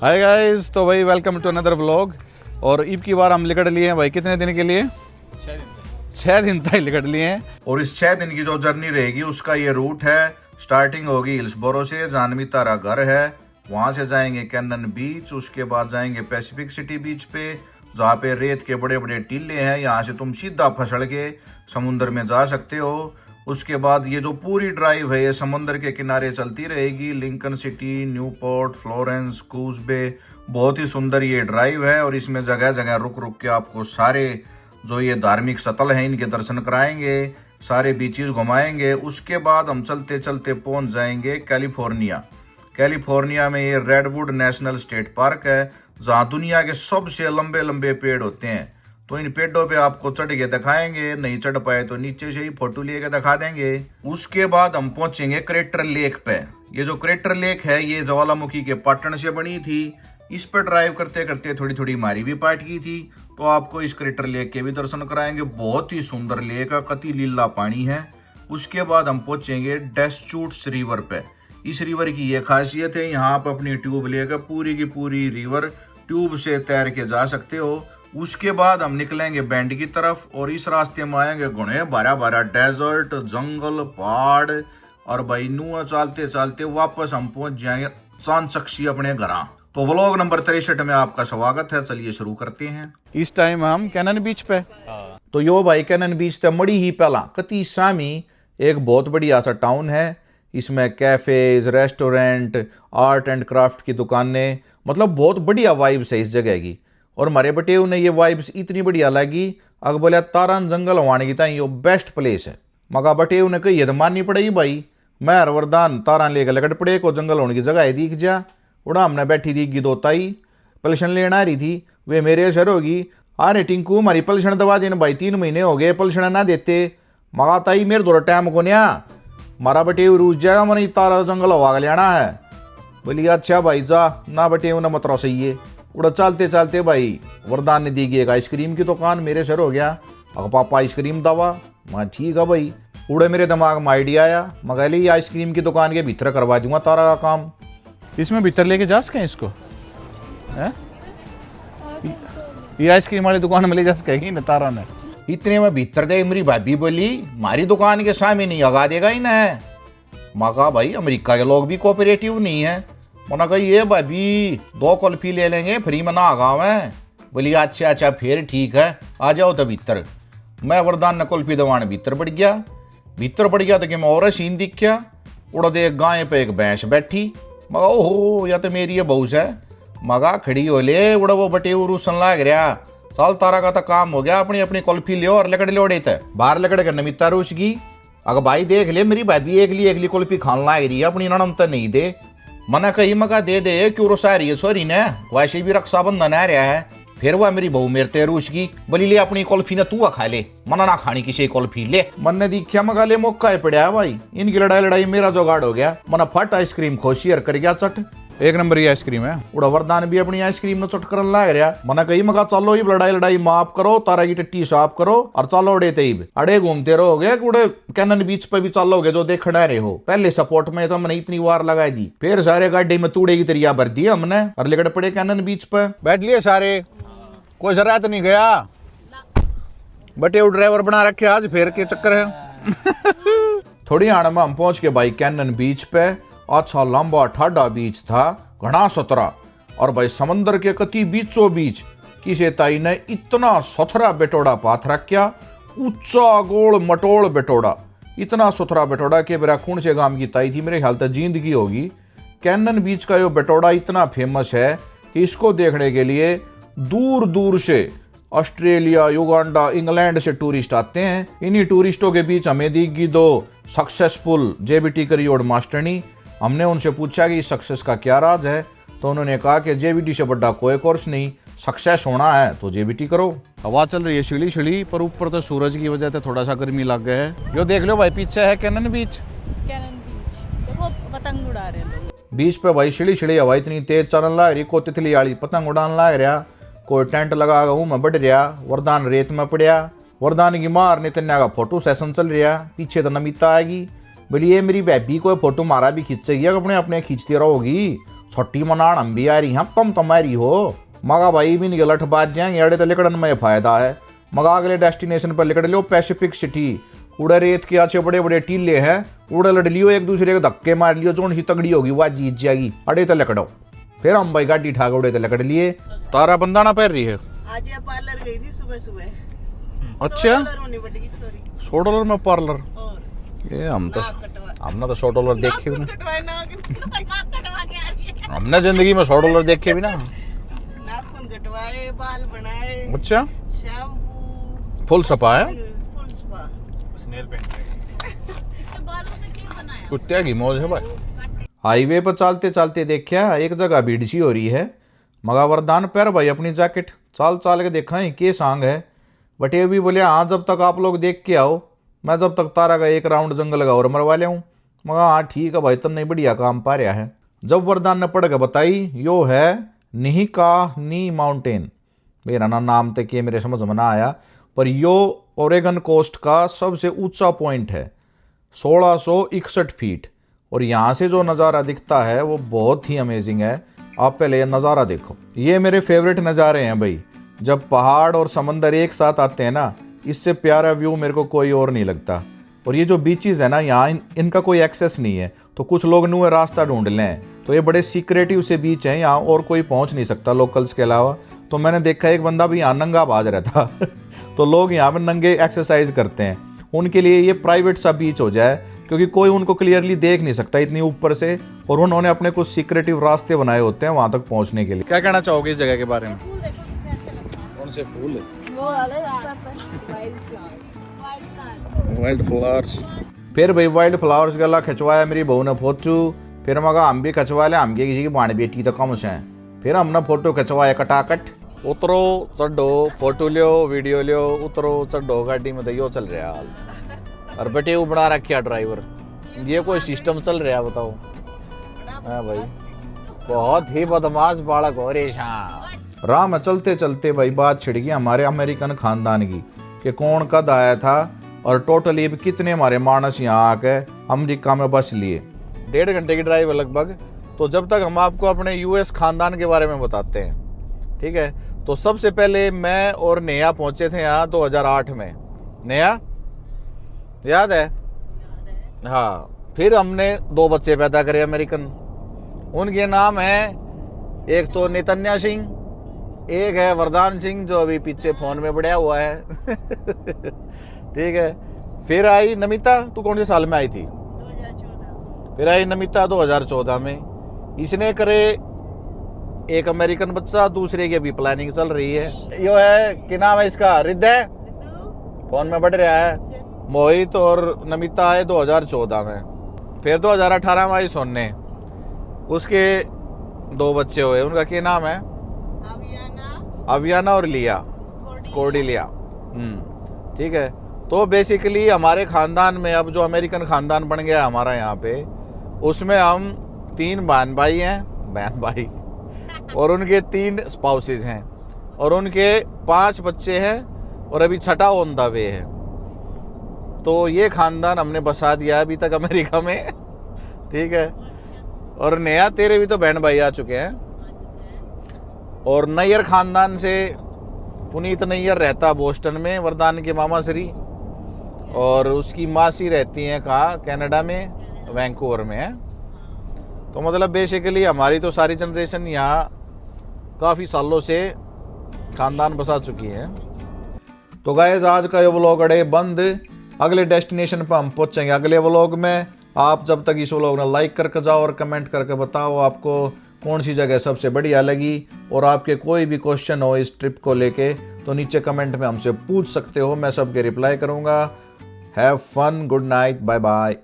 Hi guys, तो भाई welcome to another vlog. और ईब की बार हम निकट लिए हैं भाई, कितने दिन के लिए? 6 दिन तक निकट लिए हैं। और इस 6 दिन की जो जर्नी रहेगी उसका ये रूट है। स्टार्टिंग होगी हिल्सबोरो से, जानवी तारा घर है, वहां से जाएंगे कैनन बीच, उसके बाद जाएंगे पैसिफिक सिटी बीच पे जहाँ पे रेत के बड़े बड़े टीले हैं। यहाँ से तुम सीधा फिसल के समुद्र में जा सकते हो। उसके बाद ये जो पूरी ड्राइव है ये समुद्र के किनारे चलती रहेगी। Lincoln City, Newport, Florence, Coos Bay, बहुत ही सुंदर ये ड्राइव है। और इसमें जगह जगह रुक रुक के आपको सारे जो ये धार्मिक स्थल हैं इनके दर्शन कराएंगे, सारे बीचेस घुमाएंगे। उसके बाद हम चलते चलते पहुंच जाएंगे कैलिफोर्निया। कैलिफोर्निया में ये रेडवुड नेशनल स्टेट पार्क है जहाँ दुनिया के सबसे लंबे लंबे पेड़ होते हैं। तो इन पेड़ों पे आपको चढ़ के दिखाएंगे, नहीं चढ़ पाए तो नीचे से ही फोटो लेके दिखा देंगे। उसके बाद हम पहुंचेंगे क्रेटर लेक पे। ये जो क्रेटर लेक है ये ज्वालामुखी के पाटन से बनी थी। इस पर ड्राइव करते करते थोड़ी थोड़ी मारी भी पाट की थी। तो आपको इस क्रेटर लेक के भी दर्शन कराएंगे। बहुत ही सुंदर लेक है, कति लीला पानी है। उसके बाद हम पहुंचेंगे डेस्चूट्स रिवर पे। इस रिवर की ये खासियत है, यहाँ पर अपनी ट्यूब लेकर पूरी की पूरी रिवर ट्यूब से तैर के जा सकते हो। उसके बाद हम निकलेंगे बैंड की तरफ और इस रास्ते में आएंगे घने बारह बारह डेजर्ट, जंगल, पहाड़। और भाई नुआ चलते चलते वापस हम पहुंच जाएंगे चांचक्षी अपने घर। तो व्लॉग नंबर 63 में आपका स्वागत है। चलिए शुरू करते हैं। इस टाइम हम कैनन बीच पे। तो यो भाई कैनन बीच ते मड़ी ही पहला कति सामी एक बहुत बढ़िया सा टाउन है। इसमें cafes, restaurant, art and craft की दुकानें, मतलब बहुत बढ़िया वाइब्स है इस जगह की। और हमारे बटेव ने ये वाइब्स इतनी बढ़िया लगी, अगर बोले तारान जंगल वाने की ताई यो बेस्ट प्लेस है। मगा बटेव ने कही तो माननी पड़ेगी भाई। मैं हर वरदान तारान लेकर लगट पड़े को जंगल होने की जगह है दिख जा। उड़ा हमने बैठी थी गिदोताई पलशन लेना आ रही थी, वे मेरे असर होगी। अरे टिंकू हमारी पलशन दवा देने भाई, 3 महीने हो गए पलशन ना देते। मगा ताई मेरे दो टाइम को न्या मारा बटेव रूस जाएगा, मन तारा जंगल हवा लेना है। बोली अच्छा भाई जा ना बटेव ना मतरा सही है। उड़ा चलते चलते भाई वरदान ने दी गई एक आइसक्रीम की दुकान, मेरे सर हो गया अगर पापा आइसक्रीम दवा। मैं ठीक है भाई। उड़े मेरे दिमाग में आइडिया आया, मगा ली आइसक्रीम की दुकान के भीतर करवा दूंगा तारा का काम। इसमें भीतर लेके जा सकें इसको है? ये आइसक्रीम वाली दुकान में ले जा सकेगी ना तारा ने? इतने में भीतर दे मेरी भाभी बोली हमारी दुकान के सामने नहीं लगा देगा ही ना। मगा भाई अमेरिका के लोग भी कोऑपरेटिव नहीं है। मना कही ये भाभी 2 कुल्फी ले लेंगे फ्री में ना आगाव है। बोली अच्छा अच्छा फिर ठीक है आ जाओ तो भीतर। मैं वरदान ने कुल्फी दवाने भीतर बढ़ गया। भीतर बढ़ गया तो कि मैं और सीन दिख गया। उड़ा दे गाय पे एक भैंस बैठी। मगा ओहो या तो मेरी ये बहुस है। मगा खड़ी हो ले, उड़ा वो बटे रूसन लाग रहा। साल तारा का तो काम हो गया, अपनी अपनी कुल्फी ले और लकड़ लोड़े थे बाहर लकड़ कर नमिता रूस की। अगर भाई देख ले मेरी भाभी एकली कुल्फी खान लाग रही है, अपनी ननम तो नहीं दे। मना कही मगा दे दे क्यों रोसा रही है सॉरी ने, वैसे भी रक्षाबंधन आ रहा है। फिर वह मेरी बहू मेरे ते रूस की, बोली ले अपनी कुल्फी ने तू खा ले, मना ना खानी किसी कुल्फी ले। मन ने दिखा मगा ले मौका है पड़ा है भाई। इनकी लड़ाई मेरा जुगाड़ हो गया। मना फट आइसक्रीम खोशी कर गया चट। एक नंबर ये आइसक्रीम है। उड़ा वरदान भी अपनी आइसक्रीम न चट कर लाग रहा। मना कही मगा चलो ये लड़ाई माफ करो, तारा की टट्टी साफ करो और चलो अड़े तेब अड़े घूमते रहोगे। उड़े कैनन बीच पे भी चलोगे जो देख रहे हो। पहले सपोर्ट में तो हमने इतनी बार लगाई दी, फिर सारे गाड़ी में तूड़े की तरिया भर दी हमने और लेकर पड़े कैनन बीच पे। बैठ लिए सारे, कोई जरूरत नहीं गया। बटे ड्राइवर बना रखे आज, फेर के चक्कर है। थोड़ी आड़ में हम पहुंच के भाई कैनन बीच पे। अच्छा लंबा ठाडा बीच था, घना सतरा। और भाई समंदर के कति बीचों बीच किसी ताई ने इतना सथरा बेटोड़ा पाथ रखा, ऊंचा गोल मटोड़ बेटोड़ा, इतना सुथरा बेटोड़ा के मेरा कौन से गांव की ताई थी, मेरे ख्याल तक जिंदगी होगी। कैनन बीच का ये बेटोड़ा इतना फेमस है कि इसको देखने के लिए दूर दूर से ऑस्ट्रेलिया, युगांडा, इंग्लैंड से टूरिस्ट आते हैं। इन्हीं टूरिस्टों के बीच हमें दिखी 2 सक्सेसफुल जेबीटी करी और मास्टरनी। हमने उनसे पूछा कि सक्सेस का क्या राज है, तो उन्होंने कहा कि जेबीटी से बड़ा कोई कोर्स नहीं, सक्सेस होना है तो जेबीटी करो। हवा चल रही है छिड़ी छिड़ी, पर ऊपर तो सूरज की वजह से थोड़ा सा गर्मी लग गया है। यो देख लो भाई पीछे है कैनन बीच। देखो पतंग उड़ा रहे लोग बीच पे भाई छिड़ी छिड़ी हवा इतनी तेज चलन लग रही, को तितली वाली पतंग उड़ान लग रहा, कोई टेंट लगा में बढ़ रहा। वरदान रेत में पड़िया। वरदान की मार नितन्या का फोटो सेशन चल रहा। पीछे तो नमिता आएगी, बोलिए मेरी भाभी कोई फोटो मारा भी खींचेगी, अपने अपने खींचती रहोगी। छुट्टी मनान हम भी आ रही हैं, तुम तुम्हारी हो। मगा भाई भी नहीं लठ बाज जाएंगे, अड़े तो लिकड़न में फायदा है। मगा अगले डेस्टिनेशन पर लिकड़ लो, पैसिफिक सिटी। उड़े रेत के अच्छे बड़े बड़े टीले हैं, उड़े लड़ लियो, एक दूसरे के धक्के मार लियो, जोन सी तगड़ी होगी वह जीत जाएगी। अड़े तो लकड़ो, फिर हम भाई गाड़ी ठाक उड़े तो लकड़ लिए। तारा बंदा ना पैर रही है। आज ये पार्लर गई थी सुबह सुबह। अच्छा, $100 में पार्लर। और ये हमने तो $100 देखे भी ना, कटवाए नाक कटवा के आ रही है। हमने जिंदगी में $100 देखे भी ना। नाखून कटवाए, बाल बनाए, अच्छा, शैम्पू, फुल सपा है, फुल स्पा। इसके बालों में क्यों बनाया? कुत्ते की मौज है भाई। हाईवे पर चलते चलते देखा एक जगह भीड़ सी हो रही है। मगा वरदान पैर भाई अपनी जैकेट चाल चाल के देखा है के सांग है। बट ये भी बोले हाँ जब तक आप लोग देख के आओ, मैं जब तक तारा का एक राउंड जंगल का और मरवा ले हूँ। मगा हाँ ठीक है भाई, तब नहीं बढ़िया काम पा रहा है। जब वरदान ने पढ़ के बताई, यो है निहिकानी माउंटेन। मेरा ना नाम तक ये मेरे समझ में ना आया, पर यो ओरेगन कोस्ट का सबसे ऊंचा पॉइंट है, 1661 फीट। और यहाँ से जो नज़ारा दिखता है वो बहुत ही अमेजिंग है। आप पहले ये नज़ारा देखो, ये मेरे फेवरेट नज़ारे हैं भाई। जब पहाड़ और समंदर एक साथ आते हैं ना, इससे प्यारा व्यू मेरे को कोई और नहीं लगता। और ये जो बीचेस है ना यहाँ, इनका कोई एक्सेस नहीं है, तो कुछ लोग नुए रास्ता ढूंढ लें। तो ये बड़े सीक्रेटिव से बीच हैं, यहाँ और कोई पहुँच नहीं सकता लोकल्स के अलावा। तो मैंने देखा एक बंदा भी यहाँ नंगा बाज रहा था तो लोग यहाँ पे नंगे एक्सरसाइज करते हैं। उनके लिए ये प्राइवेट सा बीच हो जाए, क्योंकि कोई उनको क्लियरली देख नहीं सकता इतनी ऊपर से। और उन्होंने अपने कुछ सीक्रेटिव रास्ते बनाए होते हैं वहाँ तक पहुँचने के लिए। क्या कहना चाहोगे इस जगह के बारे में? कौन से फूल है? वो वाले वाइल्ड फ्लावर्स। फिर भाई वाइल्ड फ्लावर्स गला खिंचवाया मेरी बहू ने फोटो। फिर मगा हम भी खिंचवा ले, हम किसी की बाण बेटी तो कम से हैं। फिर हमने फोटो खिंचवाया कटाकट। उतरो चढ़ो, फोटो लियो, वीडियो लियो, उतरो चढ़ो गाड़ी में, तो यो चल रहा हाल। और बेटे वो बना रखा ड्राइवर, ये कोई सिस्टम चल रहा है बताओ? हाँ भाई, बहुत ही बदमाश बालक हो रे शाह। राह में चलते चलते भाई बात छिड़ गई हमारे अमेरिकन खानदान की, कि कौन कद आया था और टोटली कितने हमारे मानस यहाँ आके अमेरिका में बस लिए। 1.5 घंटे की ड्राइव है लगभग। तो जब तक हम आपको अपने यूएस खानदान के बारे में बताते हैं, ठीक है। तो सबसे पहले मैं और नेहा पहुंचे थे यहाँ 2008 में। नेहा याद है? हाँ। फिर हमने 2 बच्चे पैदा करे अमेरिकन। उनके नाम है, एक तो नितन्या सिंह, एक है वरदान सिंह जो अभी पीछे फोन में बढ़िया हुआ है ठीक है। फिर आई नमिता। तू कौन से साल में आई थी? 2014। फिर आई नमिता 2014 में। इसने करे एक अमेरिकन बच्चा, दूसरे की अभी प्लानिंग चल रही है। यो है, क्या नाम है इसका? हृदय, फोन में बढ़ रहा है। मोहित और नमिता आए 2014 में। फिर 2018 में आई सोने, उसके 2 बच्चे हुए। उनका क्या नाम है? अवियाना और लिया, कोर्डिलिया। ठीक है। तो बेसिकली हमारे खानदान में अब जो अमेरिकन खानदान बन गया हमारा यहाँ पे, उसमें हम 3 बहन भाई हैं, बहन भाई, और उनके 3 स्पाउसेस हैं, और उनके 5 बच्चे हैं, और अभी 6ठा ऑन द वे है। तो ये खानदान हमने बसा दिया अभी तक अमेरिका में ठीक है। और नया तेरे भी तो बहन भाई आ चुके हैं। और नैयर खानदान से पुनीत नैयर रहता बोस्टन में, वरदान के मामा श्री, और उसकी मासी रहती हैं कहाँ? कनाडा में, वैंकूवर में है। तो मतलब बेसिकली हमारी तो सारी जनरेशन यहाँ काफ़ी सालों से खानदान बसा चुकी है। तो गाइस आज का ये व्लॉग अड़े बंद। अगले डेस्टिनेशन पर हम पहुँचेंगे अगले व्लॉग में। आप जब तक इस व्लॉग ने लाइक करके जाओ और कमेंट करके बताओ आपको कौन सी जगह सबसे बढ़िया लगी। और आपके कोई भी क्वेश्चन हो इस ट्रिप को लेके तो नीचे कमेंट में हमसे पूछ सकते हो, मैं सबके रिप्लाई करूँगा। Have fun, good night, bye bye.